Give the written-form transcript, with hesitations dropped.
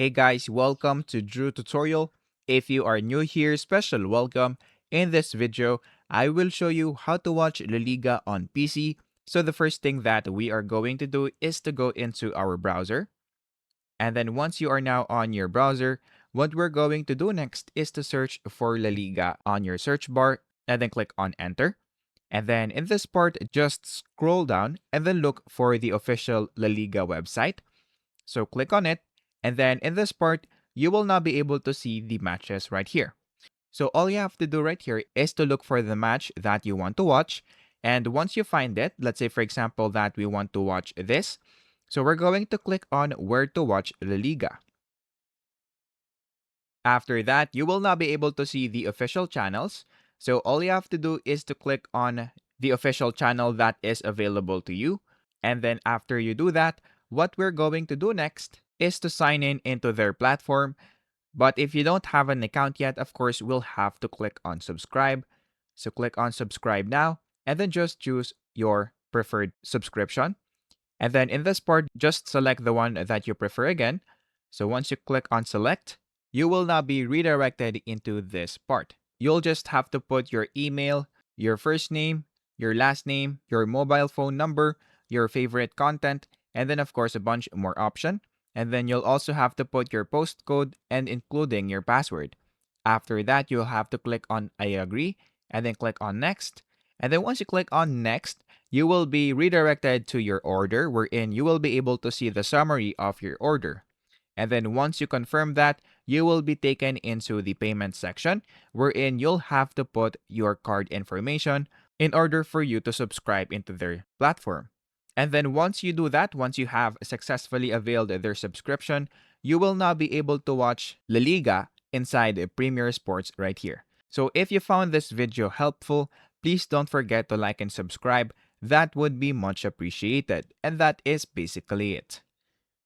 Hey guys, welcome to Drew Tutorial. If you are new here, special welcome. In this video, I will show you how to watch La Liga on PC. So the first thing that we are going to do is to go into our browser. And then once you are now on your browser, what we're going to do next is to search for La Liga on your search bar and then click on enter. And then in this part, just scroll down and then look for the official La Liga website. So click on it. And then in this part, you will now be able to see the matches right here. So all you have to do right here is to look for the match that you want to watch. And once you find it, let's say for example that we want to watch this. So we're going to click on where to watch La Liga. After that, you will now be able to see the official channels. So all you have to do is to click on the official channel that is available to you. And then after you do that, what we're going to do next is to sign in into their platform. But if you don't have an account yet, of course, we'll have to click on subscribe. So click on subscribe now, and then just choose your preferred subscription. And then in this part, just select the one that you prefer again. So once you click on select, you will now be redirected into this part. You'll just have to put your email, your first name, your last name, your mobile phone number, your favorite content, and then of course a bunch more options. And then you'll also have to put your postcode and including your password. After that, you'll have to click on I agree and then click on next. And then once you click on next, you will be redirected to your order wherein you will be able to see the summary of your order. And then once you confirm that, you will be taken into the payment section wherein you'll have to put your card information in order for you to subscribe into their platform. And then once you do that, once you have successfully availed their subscription, you will now be able to watch La Liga inside Premier Sports right here. So if you found this video helpful, please don't forget to like and subscribe. That would be much appreciated. And that is basically it.